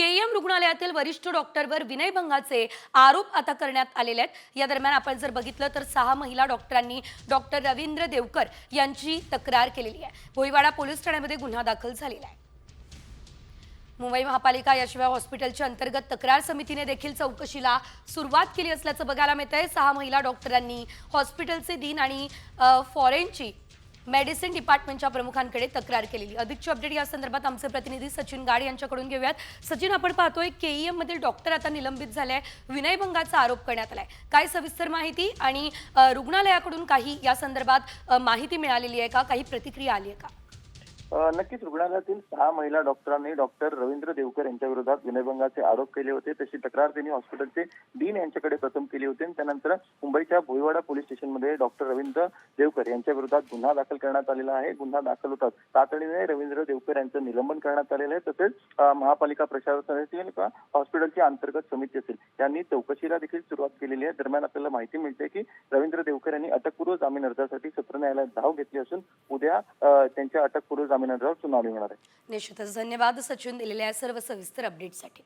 KEM रुग्णालयातील वरिष्ठ डॉक्टरवर विनयभंगाचे आरोप आता करण्यात आलेले आहेत। या दरम्यान आपण जर बघितलं तर 6 महिला डॉक्टरांनी डॉक्टर रवींद्र देवकर यांची तक्रार केलेली आहे। भोईवाडा पोलीस ठाण्यामध्ये गुन्हा दाखल झालेला आहे। मुंबई महापालिका याशिवाय हॉस्पिटलच्या अंतर्गत तक्रार समितीने देखील चौकशीला सुरुवात केली असल्याचं बघायला मिळतंय। 6 महिला डॉक्टरांनी हॉस्पिटलचे डीन आणि फॉरेनची मेडिसिन डिपार्टमेंटच्या प्रमुखांकडे तक्रार केलेली। अधिकची अपडेट या संदर्भात आमचे प्रतिनिधी सचिन गाड यांच्याकडून घेऊयात। सचिन, आपण पाहतोय केईएम मधील डॉक्टर आता निलंबित झाले, विनयभंगाचा आरोप करण्यात आलाय। काय सविस्तर माहिती आणि रुग्णालयाकडून काही या संदर्भात माहिती मिळालेली आहे का, काही प्रतिक्रिया आली आहे का? नक्कीच रुग्णालयातील 6 महिला डॉक्टरांनी डॉक्टर रवींद्र देवकर यांच्या विरोधात विनयभंगाचे आरोप केले होते। तशी तक्रार त्यांनी हॉस्पिटलचे डीन यांच्याकडे प्रथम केली होती आणि त्यानंतर मुंबईच्या भोईवाडा पोलीस स्टेशनमध्ये डॉक्टर रवींद्र देवकर यांच्या विरोधात गुन्हा दाखल करण्यात आलेला आहे। गुन्हा दाखल होतात तातडीने रवींद्र देवकर यांचं निलंबन करण्यात आलेलं आहे। तसेच महापालिका प्रशासन असेल किंवा हॉस्पिटलची अंतर्गत समिती असेल यांनी चौकशीला देखील सुरुवात केलेली आहे। दरम्यान आपल्याला माहिती मिळते की रवींद्र देवकर यांनी अटकपूर्व जामीन अर्जासाठी सत्र न्यायालयात धाव घेतली असून उद्या त्यांच्या अटकपूर्व जामीन अर्जावर सुनावणी होणार आहे। निश्चितच धन्यवाद सचिन दिलेल्या सर्व सविस्तर अपडेटसाठी।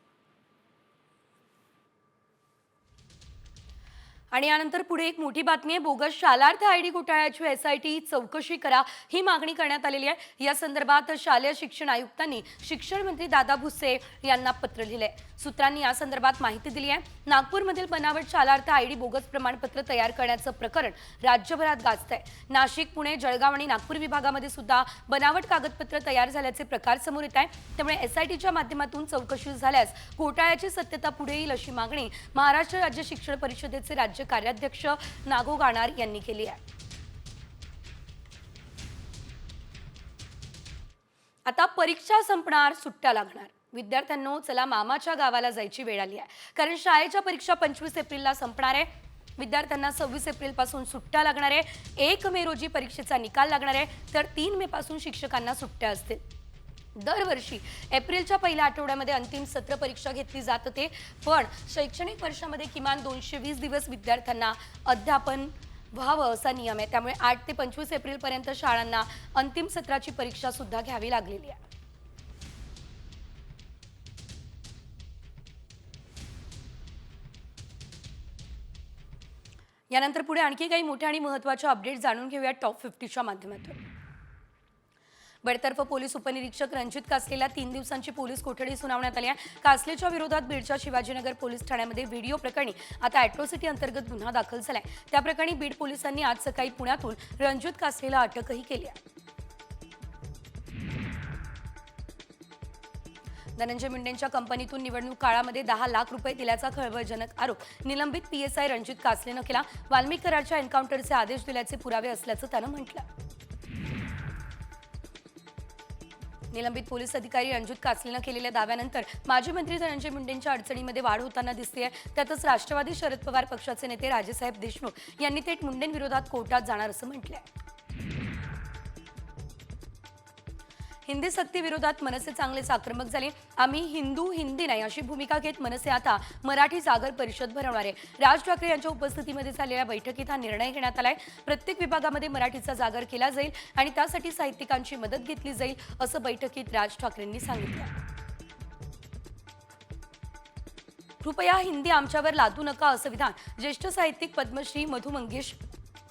आणि यानंतर पुढे एक मोठी बातमी आहे। बोगस शालार्थ आयडी घोटाळ्याची एसआयटी चौकशी करा ही मागणी करण्यात आलेली आहे। या संदर्भात शालेय शिक्षण आयुक्तांनी शिक्षण मंत्री दादा भुसे यांना पत्र लिहिले। सूत्रांनी या संदर्भात माहिती दिली आहे। नागपूरमधील बनावट शालार्थ आयडी बोगस प्रमाणपत्र तयार करण्याचं प्रकरण राज्यभरात गाजतंय। नाशिक, पुणे, जळगाव आणि नागपूर विभागामध्ये सुद्धा बनावट कागदपत्र तयार झाल्याचे प्रकार समोर येत आहेत। त्यामुळे एसआयटीच्या माध्यमातून चौकशी झाल्यास घोटाळ्याची सत्यता पुढे येईल अशी मागणी महाराष्ट्र राज्य शिक्षण परिषदेचे राज्य कार्याध्यक्ष नागो गाणार यांनी केली आहे। आता परीक्षा संपणार, सुट्ट्या लागणार। विद्यार्थ्यांनो, चला मामाच्या गावाला जायची वेळ आली आहे, कारण शाळेच्या परीक्षा 25 एप्रिलला संपणार आहे। विद्यार्थ्यांना 26 एप्रिल पासून सुट्ट्या लागणार आहे। 1 मे रोजी परीक्षेचा निकाल लागणार आहे, तर 3 मे पासून शिक्षकांना सुट्ट्या असतील। दरवर्षी एप्रिलच्या पहिल्या आठवड्यामध्ये अंतिम सत्र परीक्षा घेतली जात होती, पण शैक्षणिक वर्षामध्ये किमान 220 दिवस विद्यार्थ्यांना अध्यापन व्हावं असा नियम आहे। त्यामुळे 8 ते 25 एप्रिल पर्यंत शाळांना अंतिम सत्राची परीक्षा सुद्धा घ्यावी लागलेली आहे। यानंतर पुढे आणखी काही मोठ्या आणि महत्त्वाच्या अपडेट जाणून घेऊया टॉप 50च्या माध्यमातून। बडतर्फ पोलीस उपनिरीक्षक रणजित कासलेला 3 दिवसांची पोलीस कोठडी सुनावण्यात आली आहे। कासलेच्या विरोधात बीडच्या शिवाजीनगर पोलीस ठाण्यामध्ये व्हिडिओ प्रकरणी आता अॅट्रॉसिटी अंतर्गत गुन्हा दाखल झालाय। त्या प्रकरणी बीड पोलिसांनी आज सकाळी पुण्यातून रणजित कासलेला अटकही केली आहे। धनंजय मुंडेंच्या कंपनीतून निवडणूक काळामध्ये 10 लाख रुपये दिल्याचा खळबळजनक आरोप निलंबित पीएसआय रणजित कासलेनं केला। वाल्मिक कराडच्या एन्काउंटरचे आदेश दिल्याचे पुरावे असल्याचं त्यानं म्हटलं। निलंबित पोलीस अधिकारी रणजित कासलेनं केलेल्या दाव्यानंतर माजी मंत्री धनंजय मुंडेंच्या अडचणीमध्ये वाढ होताना दिसतेय। त्यातच राष्ट्रवादी शरद पवार पक्षाचे नेते राजेसाहेब देशमुख यांनी थेट मुंडेंविरोधात कोर्टात जाणार असं म्हटलंय। हिंदी सक्ती विरोधात मनसे चांगलेच आक्रमक झाले। आम्ही हिंदू हिंदी नाही अशी भूमिका घेत मनसे आता मराठी जागर परिषद भरवणार आहे। राज ठाकरे यांच्या उपस्थितीमध्ये झालेल्या बैठकीत हा निर्णय घेण्यात आलाय। प्रत्येक विभागामध्ये मराठीचा जागर केला जाईल आणि त्यासाठी साहित्यिकांची मदत घेतली जाईल असं बैठकीत राज ठाकरेंनी सांगितलं। कृपया हिंदी आमच्यावर लादू नका असं विधान ज्येष्ठ साहित्यिक पद्मश्री मधु मंगेश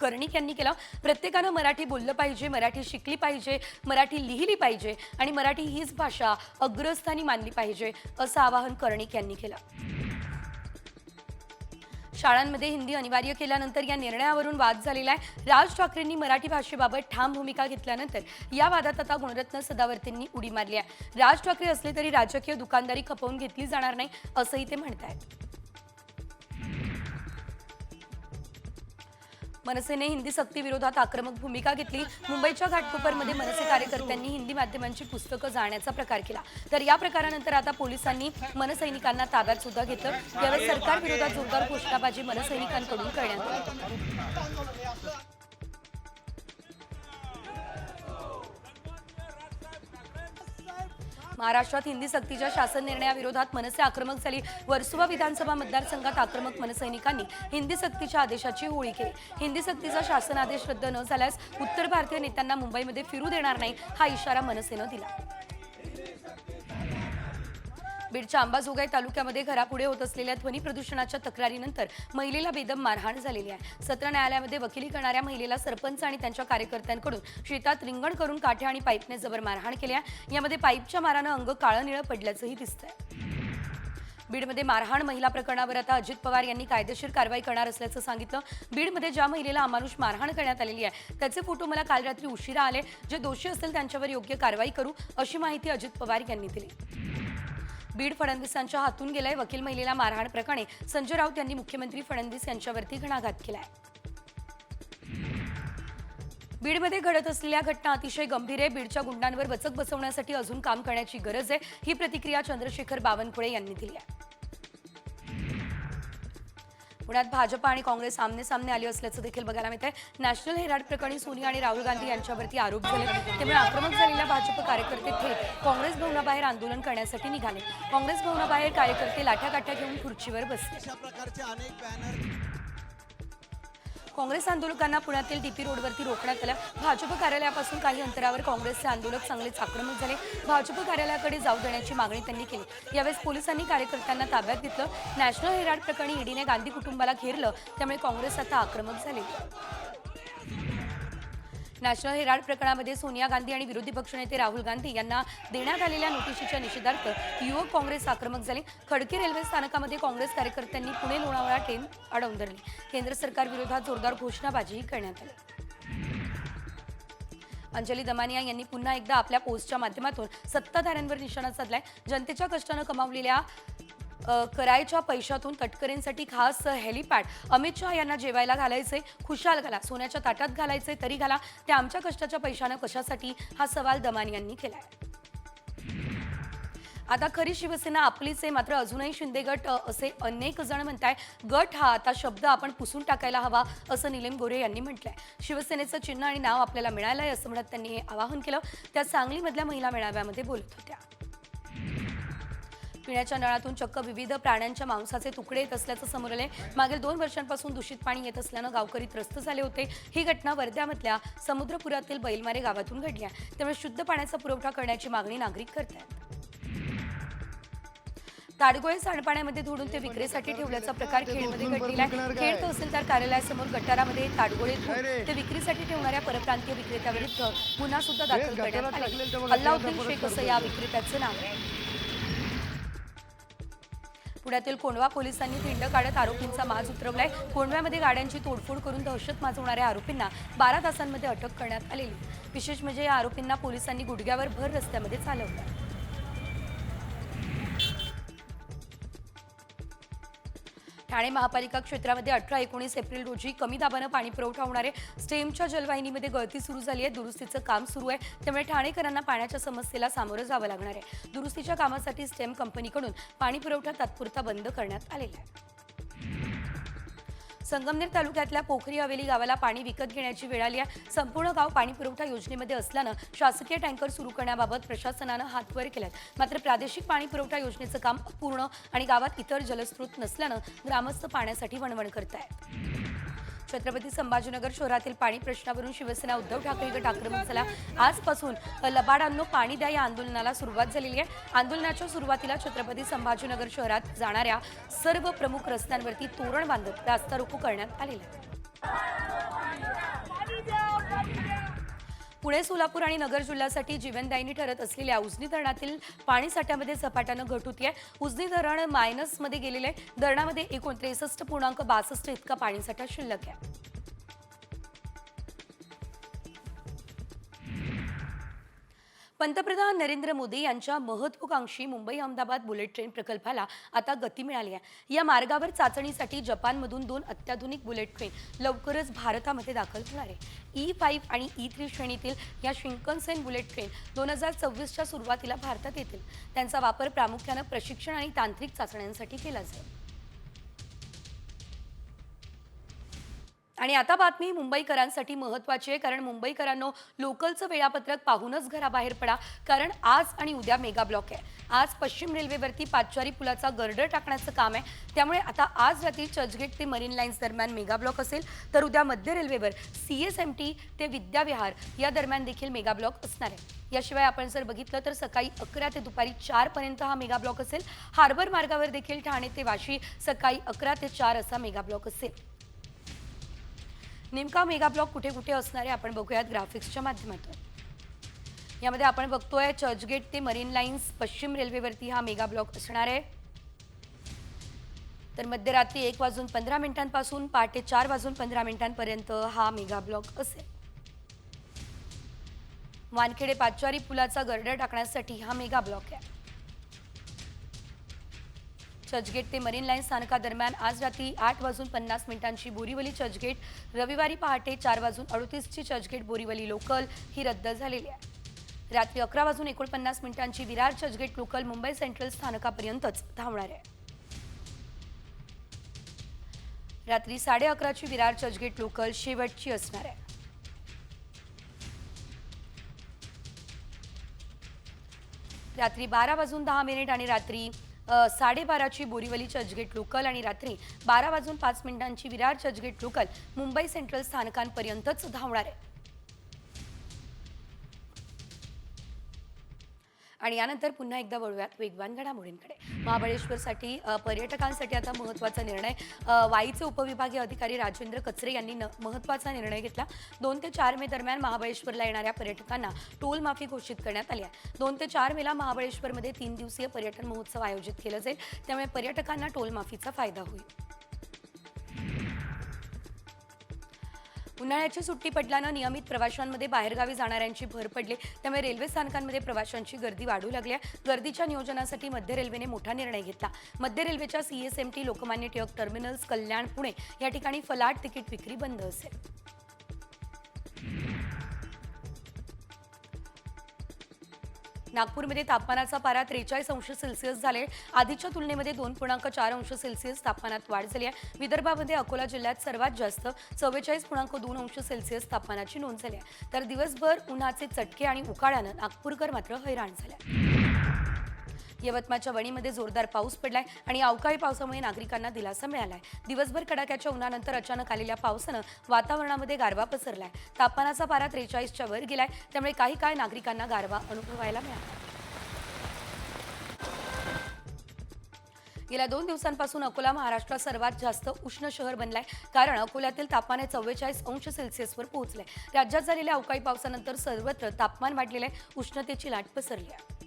कर्णिक यांनी केलं। प्रत्येकानं मराठी बोललं पाहिजे, मराठी शिकली पाहिजे, मराठी लिहिली पाहिजे आणि मराठी हीच भाषा अग्रस्थानी मानली पाहिजे असं आवाहन कर्णिक यांनी केलं। शाळांमध्ये हिंदी अनिवार्य केल्यानंतर या निर्णयावरून वाद झालेला आहे। राज ठाकरेंनी मराठी भाषेबाबत ठाम भूमिका घेतल्यानंतर या वादात आता गुणरत्न सदावर्तेंनी उडी मारली आहे। राज ठाकरे असले तरी राजकीय दुकानदारी खपवून घेतली जाणार नाही असंही ते म्हणतायत। मनसेने हिंदी सक्ती विरोधात आक्रमक भूमिका घेतली। मुंबईच्या घाटकोपरमध्ये मनसे कार्यकर्त्यांनी हिंदी माध्यमांची पुस्तकं जाळण्याचा प्रकार केला। तर या प्रकारानंतर आता पोलिसांनी मनसैनिकांना ताब्यात सुद्धा घेतलं। यावेळी सरकार विरोधात जोरदार घोषणाबाजी मनसैनिकांकडून करण्यात आली। महाराष्ट्रात हिंदी सक्तीच्या शासन निर्णयाविरोधात मनसे आक्रमक झाली। वर्सोवा विधानसभा मतदारसंघात आक्रमक मनसैनिकांनी हिंदी सक्तीच्या आदेशाची होळी केली। हिंदी सक्तीचा शासन आदेश रद्द न झाल्यास उत्तर भारतीय नेत्यांना मुंबईमध्ये फिरू देणार नाही हा इशारा मनसेनं दिला। बीडच्या अंबाजोगाई तालुक्यामध्ये घरापुढे होत असलेल्या ध्वनी प्रदूषणाच्या तक्रारीनंतर महिलेला बेदम मारहाण झालेली आहे. सत्र न्यायालयामध्ये वकिली करणाऱ्या महिलेला सरपंच आणि त्यांच्या कार्यकर्त्यांकडून शेतात रिंगण करून काठ्या आणि पाईपने जबर मारहाण केली आहे. यामध्ये पाईपच्या मारानं अंग काळं निळं पडल्याचंही दिसतंय. बीडमध्ये मारहाण महिला प्रकरणावर आता अजित पवार यांनी कायदेशीर कारवाई करणार असल्याचं सांगितलं. बीडमध्ये ज्या महिलेला अमानुष मारहाण करण्यात आलेली आहे त्याचे फोटो मला काल रात्री उशिरा आले. जे दोषी असतील त्यांच्यावर योग्य कारवाई करू अशी माहिती अजित पवार यांनी दिली. बीड फडणवीसांच्या हातून गेलाय. वकील महिलेला मारहाण प्रकरणी संजय राऊत यांनी मुख्यमंत्री फडणवीस यांच्यावरती घणाघात केलाय. बीडमध्ये घडत असलेल्या घटना अतिशय गंभीर आहे. बीडच्या गुंडांवर वचक बसवण्यासाठी अजून काम करण्याची गरज आहे. ही प्रतिक्रिया चंद्रशेखर बावनकुळे यांनी दिली आहे. पुण्यात भाजप आणि काँग्रेस आमने सामने आली असल्याचं देखील बघायला मिळत आहे. नॅशनल हेराल्ड प्रकरणी सोनिया आणि राहुल गांधी यांच्यावरती आरोप झाले. त्यामुळे आक्रमक झालेल्या भाजप कार्यकर्ते थेट काँग्रेस भवनाबाहेर आंदोलन करण्यासाठी निघाले. काँग्रेस भवनाबाहेर कार्यकर्ते लाठ्या घेऊन खुर्चीवर बसले. काँग्रेस आंदोलकांना पुण्यातील डीपी रोडवरती रोखण्यात आलं. भाजप कार्यालयापासून काही अंतरावर काँग्रेसचे आंदोलक चांगलेच आक्रमक झाले. भाजप कार्यालयाकडे जाऊ देण्याची मागणी त्यांनी केली. यावेळेस पोलिसांनी कार्यकर्त्यांना ताब्यात घेतलं. नॅशनल हेराल्ड प्रकरणी ईडीने गांधी कुटुंबाला घेरलं. त्यामुळे काँग्रेस आता आक्रमक झाले. नॅशनल हेराल्ड प्रकरणामध्ये सोनिया गांधी आणि विरोधी पक्षनेते राहुल गांधी यांना देण्यात आलेल्या नोटिशीच्या निषेधार्थ युवक काँग्रेस आक्रमक झाले. खडकी रेल्वे स्थानकामध्ये काँग्रेस कार्यकर्त्यांनी पुणे लोणावळा ट्रेन अडवून धरली. केंद्र सरकार विरोधात जोरदार घोषणाबाजी करण्यात आली. अंजली दमानिया यांनी पुन्हा एकदा आपल्या पोस्टच्या माध्यमातून सत्ताधाऱ्यांवर निशाणा साधलाय. जनतेच्या कष्टानं कमावलेल्या करायच्या पैशातून तटकरेंसाठी खास हेलिपॅड अमित शहा यांना जेवायला घालायचे. खुशाल घाला, सोन्याच्या ताटात घालायचे तरी घाला, ते आमच्या कष्टाच्या पैशानं कशासाठी, हा सवाल दमानी यांनी केलाय. आता खरी शिवसेना आपलीच आहे. मात्र अजूनही शिंदे गट असे अनेक जण म्हणताय. गट हा आता शब्द आपण पुसून टाकायला हवा असं निलेम गोरे यांनी म्हटलंय. शिवसेनेचं चिन्ह आणि नाव आपल्याला मिळालंय असं म्हणत त्यांनी हे आवाहन केलं. त्या सांगलीमधल्या महिला मेळाव्यामध्ये बोलत होत्या. पिण्याच्या नळातून चक्क विविध प्राण्यांच्या मांसाचे तुकडे येत असल्याचं समोर आले. मागील 2 वर्षांपासून दूषित पाणी येत असल्यानं गावकरी त्रस्त झाले होते. ही घटना वर्ध्यामधल्या समुद्रपुरातील बैलमारे गावातून घडली आहे. त्यामुळे शुद्ध पाण्याचा पुरवठा करण्याची मागणी नागरिक करतात. ताडगोळे सांडपाण्यामध्ये धुडून ते विक्रीसाठी ठेवल्याचा प्रकार खेडमध्ये घडलेला आहे. खेड तहसीलदार कार्यालयासमोर गटारामध्ये ताडगोळे धुवून ते विक्रीसाठी ठेवणाऱ्या परप्रांतीय विक्रेत्याविरुद्ध गुन्हा सुद्धा दाखल करण्यात आला. अल्लाउद्दीन शेख असं या विक्रेत्याचं नाव आहे. पुण्यातील कोंढवा पोलिसांनी थिंड काढत आरोपींचा माज उतरवलाय. कोंढव्यामध्ये गाड्यांची तोडफोड करून दहशत माजवणाऱ्या आरोपींना 12 तासांमध्ये अटक करण्यात आलेली. विशेष म्हणजे या आरोपींना पोलिसांनी गुडघ्यावर भर रस्त्यामध्ये चालवलं. ठाणे महापालिका क्षेत्रामध्ये 18-19 एप्रिल रोजी कमी दाबानं पाणी पुरवठा होणार आहे. स्टेमच्या जलवाहिनीमध्ये गळती सुरू झाली आहे. दुरुस्तीचं काम सुरू आहे. त्यामुळे ठाणेकरांना पाण्याच्या समस्येला सामोरं जावं लागणार आहे. दुरुस्तीच्या कामासाठी स्टेम कंपनीकडून पाणी पुरवठा तात्पुरता बंद करण्यात आलेला आहे. संगमनेर तालुक्यातल्या पोखरी हवेली गावाला पाणी विकत घेण्याची वेळ आली आहे. संपूर्ण गाव पाणी पुरवठा योजनेमध्ये असल्यानं शासकीय टँकर सुरू करण्याबाबत प्रशासनानं हात वर केलेत. मात्र प्रादेशिक पाणी पुरवठा योजनेचं काम अपूर्ण आणि गावात इतर जलस्रोत नसल्यानं ग्रामस्थ पाण्यासाठी वणवण करतायत. छत्रपती संभाजीनगर शहरातील पाणी प्रश्नावरून शिवसेना उद्धव ठाकरे गट आक्रमक झाला. आजपासून लबाडांनो पाणी द्या या आंदोलनाला सुरुवात झालेली आहे. आंदोलनाच्या सुरुवातीला छत्रपती संभाजीनगर शहरात जाणाऱ्या सर्व प्रमुख रस्त्यांवरती तोरण बांधत रास्ता रोको करण्यात आलेला आहे. पुणे, सोलापूर आणि नगर जिल्ह्यासाठी जीवनदायिनी ठरत असलेल्या उजनी धरणातील पाणीसाठ्यामध्ये झपाट्यानं घट होती आहे. उजनी धरण मायनसमध्ये गेलेलं आहे. धरणामध्ये 63.62 इतका पाणीसाठा शिल्लक आहे. पंतप्रधान नरेंद्र मोदी यांच्या महत्त्वाकांक्षी मुंबई अहमदाबाद बुलेट ट्रेन प्रकल्पाला आता गती मिळाली आहे. या मार्गावर चाचणीसाठी जपानमधून 2 अत्याधुनिक बुलेट ट्रेन लवकरच भारतामध्ये दाखल होणार आहे. E5 आणि E3 श्रेणीतील या शिंकनसेन बुलेट ट्रेन 2026च्या सुरुवातीला भारतात येतील. त्यांचा वापर प्रामुख्यानं प्रशिक्षण आणि तांत्रिक चाचण्यांसाठी केला जाईल. आणि आता बातमी मुंबईकरांसाठी महत्त्वाची आहे, कारण मुंबईकरांनो लोकलचं वेळापत्रक पाहूनच घराबाहेर पडा, कारण आज आणि उद्या मेगा ब्लॉक आहे. आज पश्चिम रेल्वेवरती पादचारी पुलाचा गर्डर टाकण्याचं काम आहे. त्यामुळे आता आज रात्री चर्चगेट ते मरीन लाईन्स दरम्यान मेगा ब्लॉक असेल, तर उद्या मध्य रेल्वेवर CSMT ते विद्याविहार या दरम्यान देखील मेगा ब्लॉक असणार आहे. याशिवाय आपण जर बघितलं तर सकाळी 11 ते दुपारी 4 पर्यंत हा मेगा ब्लॉक असेल. हार्बर मार्गावर देखील ठाणे ते वाशी सकाळी 11 ते 4 असा मेगा ब्लॉक असेल. नेमका मेगा ब्लॉक कुठे कुठे असणार आहे आपण बघूयात ग्राफिक्सच्या माध्यमातून. यामध्ये आपण बघतोय चर्चगेट ते मरीन लाईन्स पश्चिम रेल्वेवरती हा मेगा ब्लॉक असणार आहे. तर मध्यरात्री 1:15 पहाटे 4:15 हा मेगा ब्लॉक असेल. वानखेडे पादचारी पुलाचा गर्डर टाकण्यासाठी हा मेगा ब्लॉक आहे. चर्चगेट ते मरीन लाईन स्थानकादरम्यान आज रात्री 8:50 बोरीवली चर्चगेट, रविवारी पहाटे 4:38 चर्चगेट बोरीवली लोकल ही रद्द झालेली आहे. रात्री 11:49 विरार चर्चगेट लोकल मुंबई सेंट्रल स्थानकापर्यंतच धावणार आहे. रात्री 11:30 विरार चर्चगेट लोकल शेवटची असणार आहे. रात्री 12:10 आणि रात्री 12:30 बोरीवली चर्चगेट लोकल आणि रात्री 12:05 विरार चर्चगेट लोकल मुंबई सेंट्रल स्थानकांपर्यंतच धावणार आहे. आणि यानंतर पुन्हा एकदा वळूयात वेगवान घडामोडींकडे. महाबळेश्वरसाठी पर्यटकांसाठी आता महत्त्वाचा निर्णय. वाईचे उपविभागीय अधिकारी राजेंद्र कचरे यांनी महत्त्वाचा निर्णय घेतला. 2 ते 4 मे दरम्यान महाबळेश्वरला येणाऱ्या पर्यटकांना टोल माफी घोषित करण्यात आली आहे. 2 ते 4 मेला महाबळेश्वरमध्ये 3 दिवसीय पर्यटन महोत्सव आयोजित केला जाईल. त्यामुळे पर्यटकांना टोल माफीचा फायदा होईल. उन्हाळ्याची सुट्टी पडल्यानं नियमित प्रवाशांमध्ये बाहेरगावी जाणाऱ्यांची भर पडली. त्यामुळे रेल्वे स्थानकांमध्ये प्रवाशांची गर्दी वाढू लागली आहे. गर्दीच्या नियोजनासाठी मध्य रेल्वेने मोठा निर्णय घेतला. मध्य रेल्वेच्या CSMT लोकमान्य टिळक टर्मिनल्स, कल्याण, पुणे या ठिकाणी फलाट तिकीट विक्री बंद असेल. नागपूरमध्ये तापमानाचा पारा 43°C झाले. आधीच्या तुलनेमध्ये 2.4°C तापमानात वाढ झाली आहे. विदर्भामध्ये अकोला जिल्ह्यात सर्वात जास्त 44.2°C तापमानाची नोंद झाली आहे. तर दिवसभर उन्हाचे चटके आणि उकाड्यानं नागपूरकर मात्र हैराण झाले. यवतमाळच्या वणीमध्ये जोरदार पाऊस पडलाय आणि अवकाळी पावसामुळे नागरिकांना दिलासा मिळालाय. दिवसभर कडाक्याच्या उन्हानंतर अचानक आलेल्या पावसानं वातावरणामध्ये गारवा पसरलाय. तापमानाचा पारा 43च्या वर गेलाय. त्यामुळे काही काळ नागरिकांना गारवा अनुभवायला मिळाला. गेल्या 2 दिवसांपासून अकोला महाराष्ट्रात सर्वात जास्त उष्ण शहर बनलाय. कारण अकोल्यातील तापमान 44°C वर पोहोचलंय. राज्यात झालेल्या अवकाळी पावसानंतर सर्वत्र तापमान वाढलेलं आहे. उष्णतेची लाट पसरली आहे.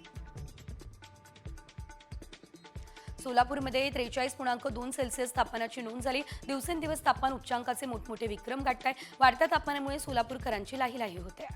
सोलापूरमध्ये 43.2°C तापमानाची नोंद झाली. दिवसेंदिवस तापमान उच्चांकाचे मोठमोठे विक्रम गाठत आहे. वाढत्या तापमानामुळे सोलापूरकरांची लाहीलाही होते.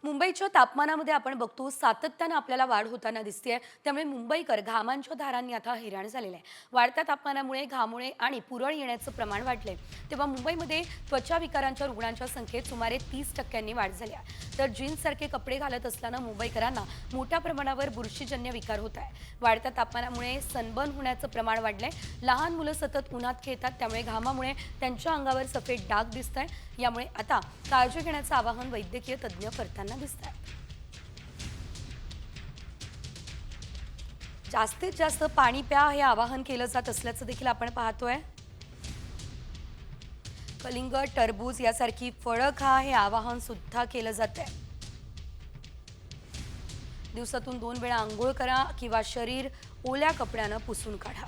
मुंबईच्या तापमानामध्ये आपण बघतो सातत्यानं आपल्याला वाढ होताना दिसते. त्यामुळे मुंबईकर घामांच्या धारांनी आता हैराण झालेले आहे. वाढत्या तापमानामुळे घामोळे आणि पुरळ येण्याचं प्रमाण वाढलंय. तेव्हा मुंबईमध्ये त्वचा विकारांच्या रुग्णांच्या संख्येत सुमारे 30% वाढ झाली आहे. तर जीन्ससारखे कपडे घालत असल्यानं मुंबईकरांना मोठ्या प्रमाणावर बुरशीजन्य विकार होत आहे. वाढत्या तापमानामुळे सनबर्न होण्याचं प्रमाण वाढलंय. लहान मुलं सतत उन्हात खेळतात. त्यामुळे घामामुळे त्यांच्या अंगावर सफेद डाग दिसत आहे. यामुळे आता काळजी घेण्याचं आवाहन वैद्यकीय तज्ज्ञ करताना दिसत आहेत. जास्तीत जास्त पाणी प्या हे आवाहन केलं जात असल्याचं देखील आपण पाहतोय. कलिंगड, टरबूज यासारखी फळं खा हे आवाहन सुद्धा केलं जात आहे. दिवसातून 2 वेळा आंघोळ करा किंवा शरीर ओल्या कपड्यानं पुसून काढा.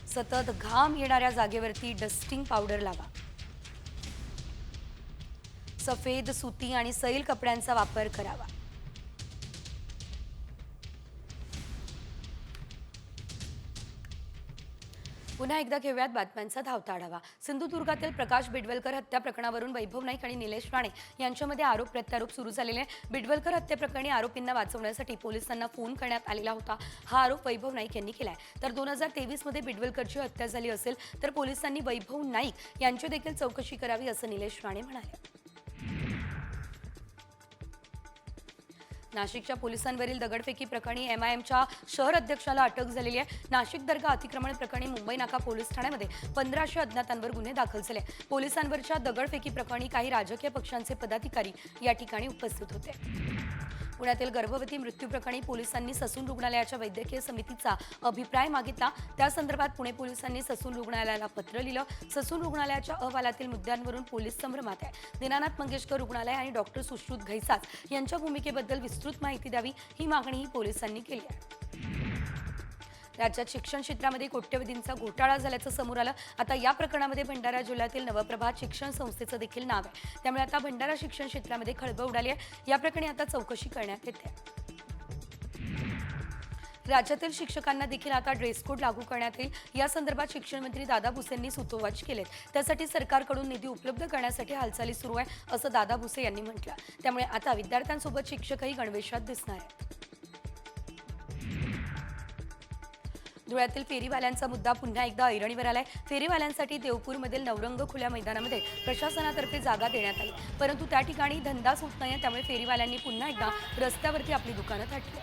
सतत घाम येणाऱ्या जागेवरती डस्टिंग पावडर लावा. सफेद, सुती आणि सैल कपड्यांचा वापर करावा. पुन्हा एकदा घेऊयात बातम्यांचा धावता आढावा. सिंधुदुर्गातील प्रकाश बिडवलकर हत्या प्रकरणावरून वैभव नाईक आणि निलेश राणे यांच्यामध्ये आरोप प्रत्यारोप सुरू झालेले आहे. बिडवलकर हत्येप्रकरणी आरोपींना वाचवण्यासाठी पोलिसांना फोन करण्यात आलेला होता. हा आरोप वैभव नाईक यांनी केलाय. तर 2023 मध्ये बिडवलकरची हत्या झाली असेल तर पोलिसांनी वैभव नाईक यांची देखील चौकशी करावी असं निलेश राणे म्हणाले. नाशिकच्या पोलिसांवरील दगडफेकी प्रकरणी MIMच्या शहर अध्यक्षाला अटक झालेली आहे. नाशिक दर्गा अतिक्रमण प्रकरणी मुंबई नाका पोलीस ठाण्यामध्ये 1500 अज्ञातांवर गुन्हे दाखल झाले. पोलिसांवरच्या दगडफेकी प्रकरणी काही राजकीय पक्षांचे पदाधिकारी या ठिकाणी उपस्थित होते. पुण्यातील गर्भवती मृत्यू प्रकरणी पोलिसांनी ससून रुग्णालयाच्या वैद्यकीय समितीचा अभिप्राय मागितला. त्या संदर्भात पुणे पोलिसांनी ससून रुग्णालयाला पत्र लिहिलं. ससून रुग्णालयाच्या अहवालातील मुद्द्यांवरून पोलीस संभ्रमात आहे. दीनानाथ मंगेशकर रुग्णालय आणि डॉक्टर सुश्रुत घैसास यांच्या भूमिकेबद्दल विस्तृत माहिती द्यावी ही मागणीही पोलिसांनी केली आहे. राज्यात शिक्षण क्षेत्रामध्ये कोट्यवधींचा घोटाळा झाल्याचं समोर आलं. आता या प्रकरणामध्ये भंडारा जिल्ह्यातील नवप्रभात शिक्षण संस्थेचं देखील नाव आहे. त्यामुळे आता भंडारा शिक्षण क्षेत्रामध्ये खळबळ उडाली आहे. या प्रकरणी आता चौकशी करण्यात येते. राज्यातील शिक्षकांना देखील आता ड्रेस कोड लागू करण्यात येईल. या संदर्भात शिक्षण मंत्री दादा भुसेंनी सूतोवाच केलेत. त्यासाठी सरकारकडून निधी उपलब्ध करण्यासाठी हालचाली सुरू आहे असं दादा भुसे यांनी म्हटलं. त्यामुळे आता विद्यार्थ्यांसोबत शिक्षकही गणवेशात दिसणार आहेत. धुळ्यातील फेरीवाल्यांचा मुद्दा पुन्हा एकदा ऐरणीवर आलाय. फेरीवाल्यांसाठी देवपूरमधील नवरंग खुल्या मैदानामध्ये प्रशासनातर्फे जागा देण्यात आली, परंतु त्या ठिकाणी धंदा सुट नाही. त्यामुळे फेरीवाल्यांनी पुन्हा एकदा रस्त्यावरती आपली दुकानं थाटली.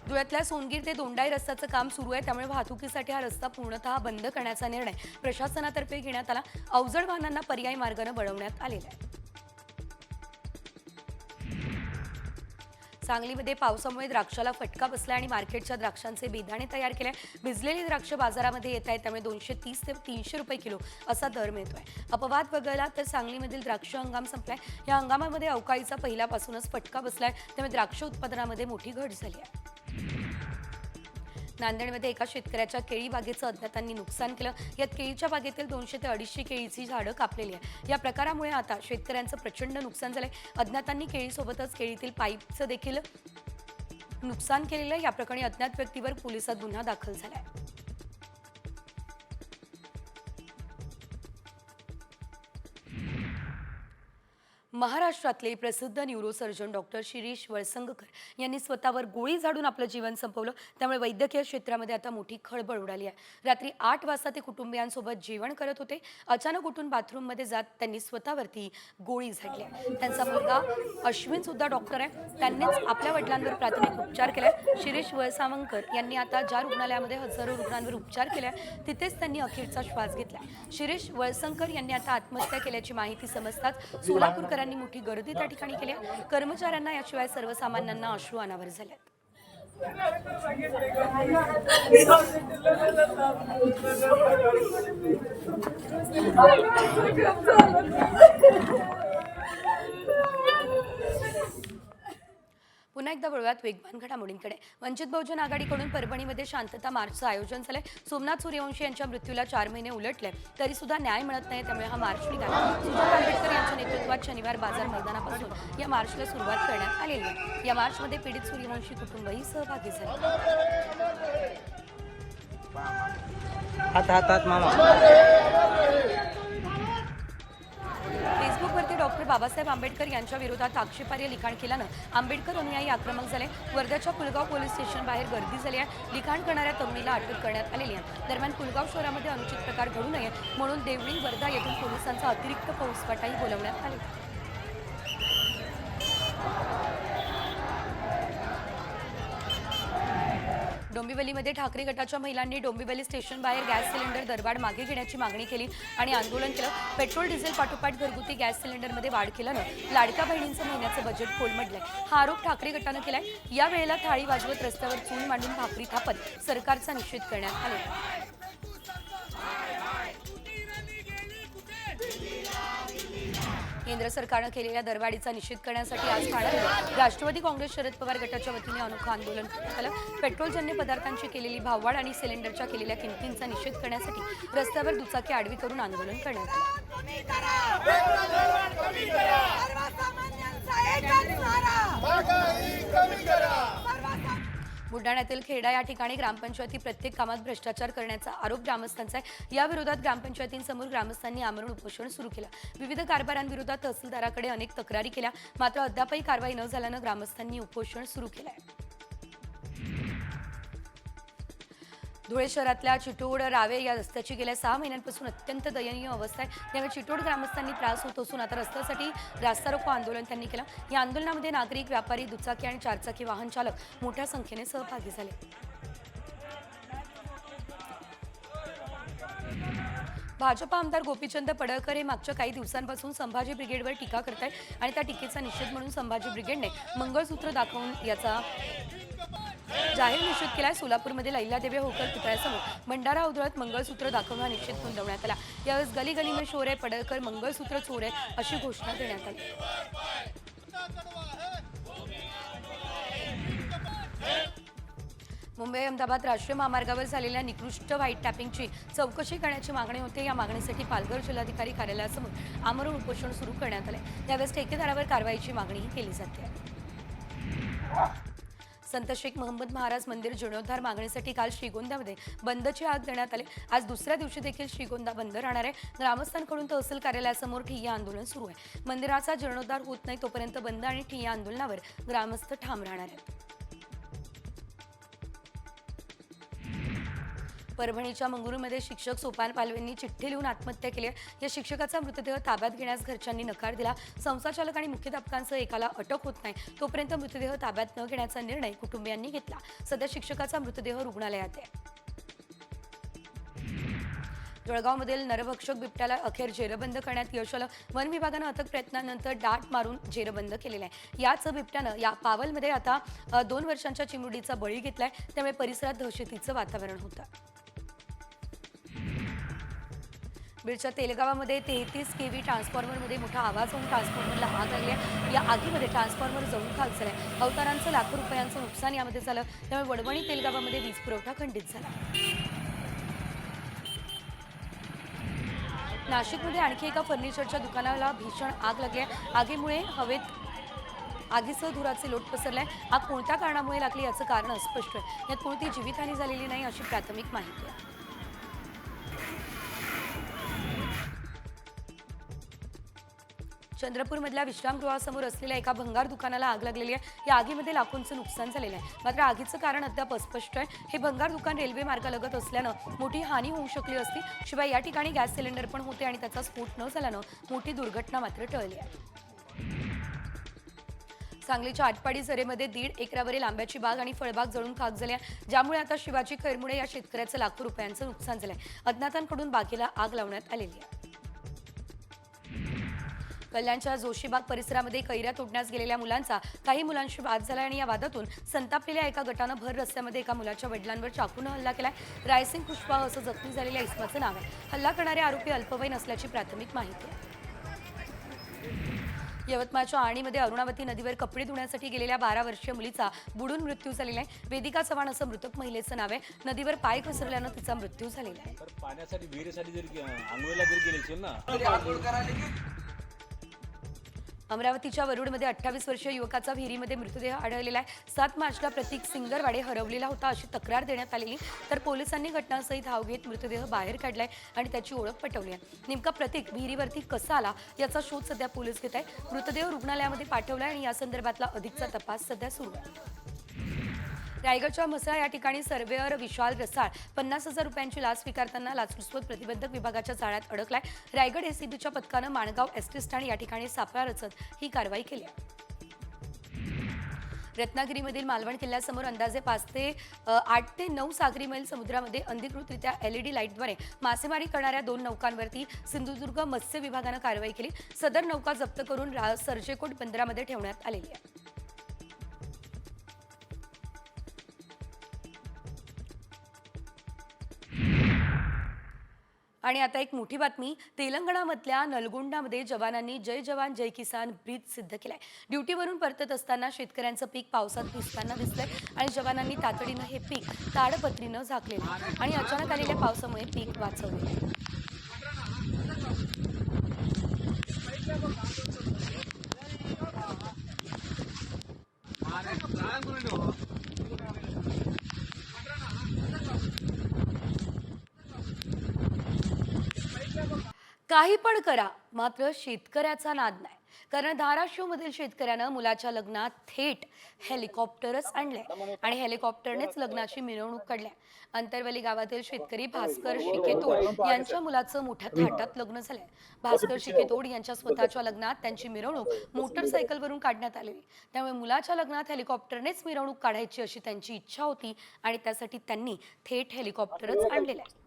धुळ्यातल्या सोनगीर ते दोंडाई रस्त्याचं काम सुरू आहे. त्यामुळे वाहतुकीसाठी हा रस्ता पूर्णतः बंद करण्याचा निर्णय प्रशासनातर्फे घेण्यात आला. अवजड वाहनांना पर्यायी मार्गानं वळवण्यात आलेला आहे. सांगलीमध्ये पावसामुळे द्राक्षाला फटका बसला आणि मार्केटच्या द्राक्षांचे बेदाणे तयार केले. भिजलेली द्राक्ष बाजारामध्ये येत आहेत. त्यामुळे 230 ते 300 रुपये किलो असा दर मिळतोय. अपवाद वगळला तर सांगलीमधील द्राक्ष हंगाम संपलाय. या हंगामामध्ये अवकाळीचा पहिल्यापासूनच फटका बसलाय. त्यामुळे द्राक्ष उत्पादनामध्ये मोठी घट झाली आहे. नांदेडमध्ये एका शेतकऱ्याच्या केळी बागेचं अज्ञातांनी नुकसान केलं. यात केळीच्या बागेतील 200 ते 250 केळीची झाडं कापलेली आहे. या प्रकारामुळे आता शेतकऱ्यांचं प्रचंड नुकसान झालंय. अज्ञातांनी केळीसोबतच केळीतील पाईपचं देखील नुकसान केलेलं आहे. या प्रकरणी अज्ञात व्यक्तीवर पोलिसात गुन्हा दाखल झालाय. महाराष्ट्रातले प्रसिद्ध न्यूरोसर्जन डॉक्टर शिरीष वळसंगकर यांनी स्वतःवर गोळी झाडून आपलं जीवन संपवलं. त्यामुळे वैद्यकीय क्षेत्रामध्ये आता मोठी खळबळ उडाली आहे. रात्री 8 वाजता ते कुटुंबियांसोबत जेवण करत होते. अचानक उठून बाथरूममध्ये जात त्यांनी स्वतःवरती गोळी झाडली. त्यांचा मुलगा अश्विन सुद्धा डॉक्टर आहे. त्यांनीच आपल्या वडिलांवर प्राथमिक उपचार केले. शिरीष वळसंगकर यांनी आता ज्या रुग्णालयामध्ये हजारो रुग्णांवर उपचार केले तिथेच त्यांनी अखेरचा श्वास घेतला. शिरीष वळसंगकर यांनी आता आत्महत्या केल्याची माहिती समजताच सोलापूरकर मोठी गर्दी त्या ठिकाणी केली. कर्मचाऱ्यांना याशिवाय सर्वसामान्यांना अश्रू अनावर झाले. पुन्हा एकदा वळूयात वेगवान घडामोडींकडे. वंचित बहुजन आघाडीकडून परभणीमध्ये शांतता मार्चचं आयोजन झालंय. सोमनाथ सूर्यवंशी यांच्या मृत्यूला 4 महिने उलटले तरी सुद्धा न्याय मिळत नाही. त्यामुळे हा मार्च निघाला. सुजात आंबेडकर यांच्या नेतृत्वात शनिवार बाजार मैदानापासून या मार्चला सुरुवात करण्यात आलेली आहे. या मार्चमध्ये पीडित सूर्यवंशी कुटुंबही सहभागी झाले. फेसबुकवरती डॉक्टर बाबासाहेब आंबेडकर यांच्या विरोधात आक्षेपार्ह लिखाण केल्यानं आंबेडकर अनुयायी आक्रमक झाले. वर्ध्याच्या पुलगाव पोलीस स्टेशन बाहेर गर्दी झाली आहे. लिखाण करणाऱ्या तरुणीला अटक करण्यात आलेली आहे. दरम्यान पुलगाव शहरामध्ये अनुचित प्रकार घडू नये म्हणून देवळी वर्धा येथून पोलिसांचा अतिरिक्त फौजफाटाही बोलवण्यात आली. डोंबिवलीमध्ये ठाकरे गटाच्या महिलांनी डोंबिवली स्टेशन बाहेर गॅस सिलेंडर दरवाढ मागे घेण्याची मागणी केली आणि आंदोलन केलं. पेट्रोल डिझेल पाठोपाठ घरगुती गॅस सिलेंडरमध्ये वाढ केल्यानं लाडक्या बहिणींचं महिन्याचं बजेट कोलमडलंय. हा आरोप ठाकरे गटानं केलाय. या वेळेला थाळी वाजवत रस्त्यावर चूल मांडून भाकरी थापत सरकारचा निषेध करण्यात आला. केंद्र सरकारनं केलेल्या दरवाढीचा निषेध करण्यासाठी आज ठाण्यामध्ये राष्ट्रवादी काँग्रेस शरद पवार गटाच्या वतीने अनोखं आंदोलन करण्यात आलं. पेट्रोलजन्य पदार्थांची केलेली भाववाढ आणि सिलेंडरच्या केलेल्या किमतींचा निषेध करण्यासाठी रस्त्यावर दुचाकी आडवी करून आंदोलन करण्यात आलं. बुलढाण्यातील खेडा या ठिकाणी ग्रामपंचायती प्रत्येक कामात भ्रष्टाचार करण्याचा आरोप ग्रामस्थांचा आहे. या विरोधात ग्रामपंचायतींसमोर ग्रामस्थांनी आमरण उपोषण सुरू केलं. विविध कारभारांविरोधात तहसीलदाराकडे अनेक तक्रारी केल्या, मात्र अद्यापही कारवाई न झाल्यानं ग्रामस्थांनी उपोषण सुरू केलंय. धुळे शहरातल्या चिटोड रावे या रस्त्याची गेल्या 6 महिन्यांपासून अत्यंत दयनीय अवस्था आहे. त्यामुळे चिटोड ग्रामस्थांनी त्रास होत असून आता रस्त्यासाठी रास्ता रोको आंदोलन त्यांनी केलं. या आंदोलनामध्ये नागरिक, व्यापारी, दुचाकी आणि चारचाकी वाहन चालक मोठ्या संख्येने सहभागी झाले. भाजपा आमदार गोपीचंद पडळकर हे मागच्या काही दिवसांपासून संभाजी ब्रिगेडवर टीका करत आहेत आणि त्या टीकेचा निषेध म्हणून संभाजी ब्रिगेडने मंगळसूत्र दाखवून याचा जाहीर निषेध केलाय. सोलापूरमध्ये अहिल्यादेवी होळकर पुतळ्यासमोर भंडारा उधळत मंगळसूत्र दाखवून हा निषेध नोंदवण्यात आला. यावेळेस गली गली में शोर आहे, पडळकर मंगळसूत्र चोर आहे अशी घोषणा देण्यात आली. मुंबई अहमदाबाद राष्ट्रीय महामार्गावर झालेल्या निकृष्ट व्हाईट टॅपिंगची चौकशी करण्याची मागणी होते. या मागणीसाठी पालघर जिल्हाधिकारी कार्यालयासमोर आमरण उपोषण सुरू करण्यात आले. यावेळेस ठेकेदारावर कारवाईची मागणीही केली जाते. संत शेख मोहम्मद महाराज मंदिर जीर्णोद्धार मागणीसाठी काल श्रीगोंद्यामध्ये बंदची हाक देण्यात आली. आज दुसऱ्या दिवशी देखील श्रीगोंदा बंद राहणार आहे. ग्रामस्थांकडून तहसील कार्यालयासमोर ठिय्या आंदोलन सुरू आहे. मंदिराचा जीर्णोद्धार होत नाही तोपर्यंत बंद आणि ठिय्या आंदोलनावर ग्रामस्थ ठाम राहणार आहेत. परभणीच्या मंगरुळमध्ये शिक्षक सोपान पालवेंनी चिठ्ठी लिहून आत्महत्या केली आहे. या शिक्षकाचा मृतदेह ताब्यात घेण्यास घरच्यांनी नकार दिला. संसारचालक आणि मुख्याध्यापकांसह एकाला अटक होत नाही तोपर्यंत मृतदेह ताब्यात न घेण्याचा निर्णय कुटुंबियांनी घेतला. सध्या शिक्षकाचा मृतदेह रुग्णालयात आहे. जळगावमधील नरभक्षक बिबट्याला अखेर जेरबंद करण्यात यश आलं. वन विभागानं अथक प्रयत्नानंतर डाट मारून जेरबंद केलेलं आहे. याच बिबट्यानं या पावलमध्ये आता 2 वर्षांच्या चिमुरडीचा बळी घेतलाय. त्यामुळे परिसरात दहशतीचं वातावरण होतं. बीडच्या तेलगावामध्ये 33 kV ट्रान्सफॉर्मरमध्ये मोठा आवाज होऊन ट्रान्सफॉर्मरला आग लागली आहे. या आगीमध्ये ट्रान्सफॉर्मर जळून खाक झालाय. अवतारांचं लाखो रुपयांचं नुकसान यामध्ये झालं. त्यामुळे वडवणी तेलगावामध्ये वीज पुरवठा खंडित झाला. नाशिकमध्ये आणखी एका फर्निचरच्या दुकानाला भीषण आग लागली आहे. आगीमुळे हवेत आगीसह धुराचे लोट पसरलाय. आग कोणत्या कारणामुळे लागली याचं कारण अस्पष्ट आहे. यात कोणती जीवितहानी झालेली नाही अशी प्राथमिक माहिती आहे. चंद्रपूरमधल्या विश्रामगृहासमोर असलेल्या एका भंगार दुकानाला आग लागलेली आहे. या आगीमध्ये लाखोंचं नुकसान झालेलं आहे. मात्र आगीचं कारण अद्याप अस्पष्ट आहे. हे भंगार दुकान रेल्वे मार्गालगत असल्यानं मोठी हानी होऊ शकली असती. शिवाय या ठिकाणी गॅस सिलेंडर पण होते आणि त्याचा स्फोट न झाल्यानं मोठी दुर्घटना मात्र टळली आहे. सांगलीच्या आटपाडी झरेमध्ये 1.5 एकरावरील आंब्याची बाग आणि फळबाग जळून खाक झाली आहे. ज्यामुळे आता शिवाजी खैरमुळे या शेतकऱ्याचं लाखो रुपयांचं नुकसान झालंय. अज्ञातांकडून बागेला आग लावण्यात आलेली आहे. कल्याणच्या जोशीबाग परिसरामध्ये कैऱ्या तोडण्यास गेलेल्या मुलांचा काही मुलांशी वाद झाला आणि या वादातून संतापलेल्या एका गटानं भर रस्त्यामध्ये एका मुलाच्या वडिलांवर चाकूनं हल्ला केलाय. रायसिंग खुशवाह असं जखमी झालेल्या इसमाचं नाव आहे. हल्ला करणारे आरोपी अल्पवयीन असल्याची प्राथमिक माहिती आहे. यवतमाळच्या आणीमध्ये अरुणावती नदीवर कपडे धुण्यासाठी गेलेल्या 12 वर्षीय मुलीचा बुडून मृत्यू झालेला आहे. वेदिका चव्हाण असं मृतक महिलेचं नाव आहे. नदीवर पाय घसरल्यानं तिचा मृत्यू झालेला आहे. पाण्यासाठी विहिरीसाठी जर आंघोळीला जर गेले असेल ना. अमरावतीच्या वरुडमध्ये 28 वर्षीय युवकाचा विहिरीमध्ये मृतदेह आढळलेला आहे. 7 मार्चला प्रतीक सिंगरवाडे हरवलेला होता अशी तक्रार देण्यात आलेली. तर पोलिसांनी घटनास्थळी धाव घेत मृतदेह बाहेर काढलाय आणि त्याची ओळख पटवली आहे. नेमका प्रतीक विहिरीवरती कसा आला याचा शोध सध्या पोलीस घेत आहे. मृतदेह रुग्णालयामध्ये पाठवलाय आणि या संदर्भातला अधिकचा तपास सध्या सुरू आहे. रायगडच्या म्हसळा या ठिकाणी सर्वेअर विशाल रसाळ 50,000 रुपयांची लाच स्वीकारताना लाचलुचपत प्रतिबंधक विभागाच्या जाळ्यात अडकलाय. रायगड एसीबीच्या पथकानं माणगाव एसटी स्टँड या ठिकाणी सापळा रचत ही कारवाई केली आहे. रत्नागिरीमधील मालवण किल्ल्यासमोर अंदाजे 8 ते 9 सागरी मैल समुद्रामध्ये अनधिकृतरित्या LED लाईटद्वारे मासेमारी करणाऱ्या 2 नौकांवरती सिंधुदुर्ग मत्स्य विभागानं कारवाई केली. सदर नौका जप्त करून सरजेकोट बंदरामध्ये ठेवण्यात आलेली आहे. आणि आता एक मोठी बातमी. तेलंगणामधल्या नलगोंडामध्ये जवानांनी जय जवान जय किसान ब्रीद सिद्ध केलाय. ड्युटीवरून परतत असताना शेतकऱ्यांचं पीक पावसात भिजताना दिसलंय आणि जवानांनी तातडीनं हे पीक ताडपत्रीनं झाकलेलं आणि अचानक आलेल्या पावसामुळे पीक वाचवले. काही पण करा मात्र शेतकऱ्याचा नाद नाही. कारण धाराशिवमधील शेतकऱ्यानं मुलाच्या लग्नात थेट हेलिकॉप्टरच आणले आणि हेलिकॉप्टरनेच लग्नाची मिरवणूक काढल्या. अंतरवली गावातील शेतकरी भास्कर शिकेतोड यांच्या मुलाचं मोठ्या थाटात लग्न झालंय. भास्कर शिकेतोड यांच्या स्वतःच्या लग्नात त्यांची मिरवणूक मोटरसायकलवरून काढण्यात आली. त्यामुळे मुलाच्या लग्नात हेलिकॉप्टरनेच मिरवणूक काढायची अशी त्यांची इच्छा होती आणि त्यासाठी त्यांनी थेट हेलिकॉप्टरच आणलेलं आहे.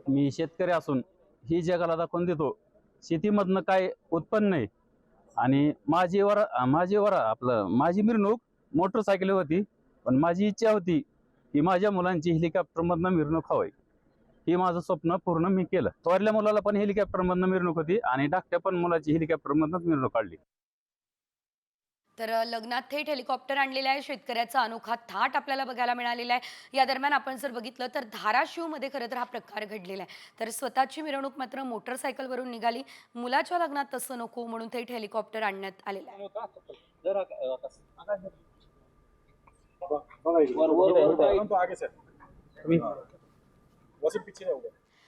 मी शेतकरी असून ही जगाला दाखवून देतो शेतीमधनं काय उत्पन्न नाही आणि माझी मिरवणूक मोटरसायकल होती, पण माझी इच्छा होती की माझ्या मुलांची हेलिकॉप्टरमधनं मिरवणूक हवी. ही माझं स्वप्न पूर्ण मी केलं. थोरल्या मुलाला पण हेलिकॉप्टरमधनं मिरवणूक होती आणि धाकट्या पण मुलाची हेलिकॉप्टरमधनंच मिरवणूक काढली. तर लग्नात थेट हेलिकॉप्टर आणलेलं आहे. शेतकऱ्याचा अनोखा थाट आपल्याला बघायला मिळालेला आहे. या दरम्यान आपण जर बघितलं तर धाराशिवमध्ये खरं तर हा प्रकार घडलेला आहे. तर स्वतःची मिरवणूक मात्र मोटरसायकलवरून निघाली. मुलाच्या लग्नात तसं नको म्हणून थेट हेलिकॉप्टर आणण्यात आलेलं आहे. आगे सर वसीम पीछे हो गया